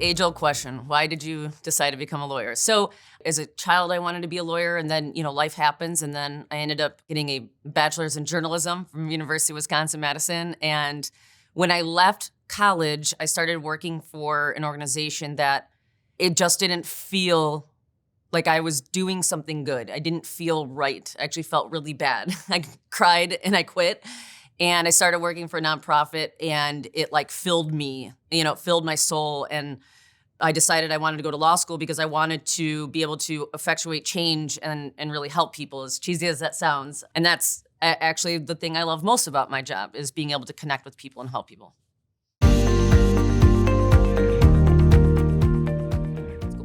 age-old question. Why did you decide to become a lawyer? So as a child, I wanted to be a lawyer, and then, life happens, and then I ended up getting a bachelor's in journalism from University of Wisconsin-Madison. And when I left college, I started working for an organization that it just didn't feel like I was doing something good. I didn't feel right. I actually felt really bad. I cried and I quit. And I started working for a nonprofit, and it filled me, it filled my soul. And I decided I wanted to go to law school because I wanted to be able to effectuate change and really help people, as cheesy as that sounds. And that's actually the thing I love most about my job, is being able to connect with people and help people.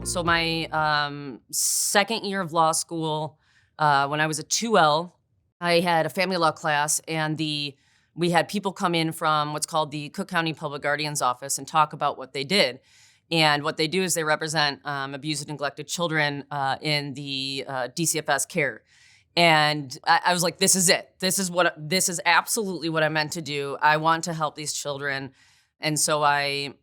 So my second year of law school, when I was a 2L, I had a family law class, and we had people come in from what's called the Cook County Public Guardian's Office and talk about what they did. And what they do is they represent abused and neglected children in the DCFS care. And I was like, this is it. This is absolutely what I meant to do. I want to help these children. And so I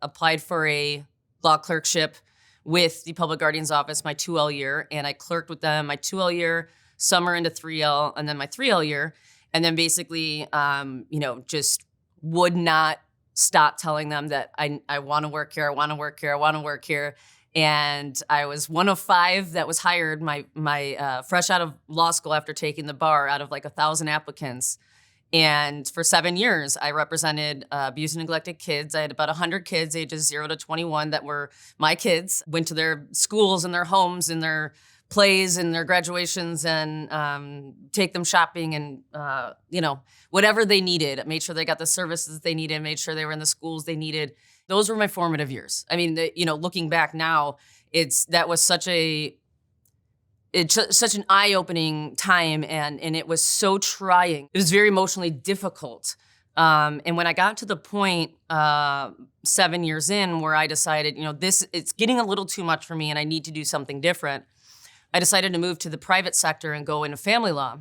applied for a law clerkship with the Public Guardian's Office my 2L year, and I clerked with them my 2L year, summer into 3L, and then my 3L year. And then basically, just would not stop telling them that I want to work here, I want to work here, I want to work here. And I was one of 5 that was hired, my fresh out of law school after taking the bar, out of 1,000 applicants. And for 7 years, I represented abused and neglected kids. I had about 100 kids ages 0 to 21 that were my kids. Went to their schools and their homes and their plays and their graduations, and take them shopping and, whatever they needed. Made sure they got the services they needed, made sure they were in the schools they needed. Those were my formative years. I mean, looking back now, that was such an eye-opening time, and it was so trying. It was very emotionally difficult. And when I got to the point 7 years in where I decided, it's getting a little too much for me and I need to do something different, I decided to move to the private sector and go into family law.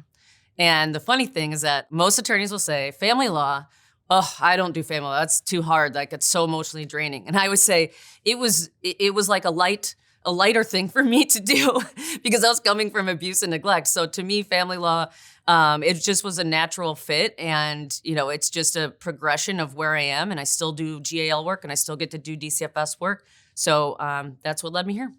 And the funny thing is that most attorneys will say, family law, oh, I don't do family law. That's too hard. It's so emotionally draining. And I would say it was like a lighter thing for me to do because I was coming from abuse and neglect. So to me, family law, it just was a natural fit. And, it's just a progression of where I am. And I still do D.A.W.L work, and I still get to do DCFS work. So that's what led me here.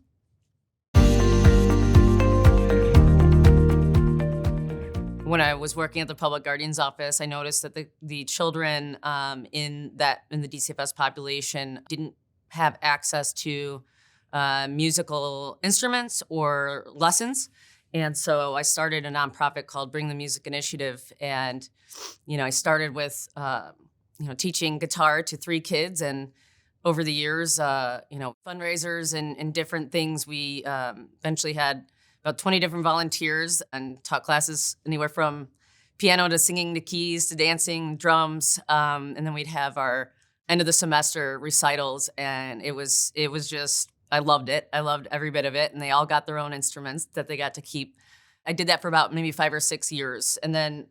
When I was working at the Public Guardian's Office, I noticed that the children in the DCFS population didn't have access to musical instruments or lessons. And so I started a nonprofit called Bring the Music Initiative. And, I started with, teaching guitar to 3 kids. And over the years, fundraisers and different things, we eventually had about 20 different volunteers and taught classes anywhere from piano to singing to keys to dancing, drums. And then we'd have our end of the semester recitals. And it was just, I loved it. I loved every bit of it. And they all got their own instruments that they got to keep. I did that for about maybe 5 or 6 years. And then,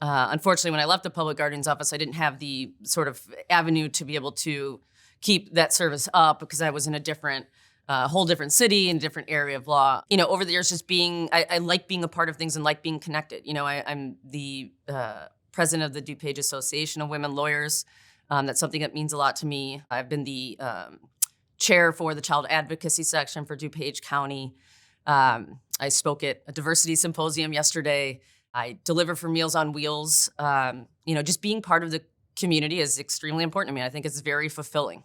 unfortunately, when I left the Public Guardian's Office, I didn't have the sort of avenue to be able to keep that service up because I was in a whole different city and different area of law. Over the years, just I like being a part of things and like being connected. I'm the president of the DuPage Association of Women Lawyers. That's something that means a lot to me. I've been the chair for the Child Advocacy section for DuPage County. I spoke at a diversity symposium yesterday. I deliver for Meals on Wheels. Just being part of the community is extremely important to me. I think it's very fulfilling.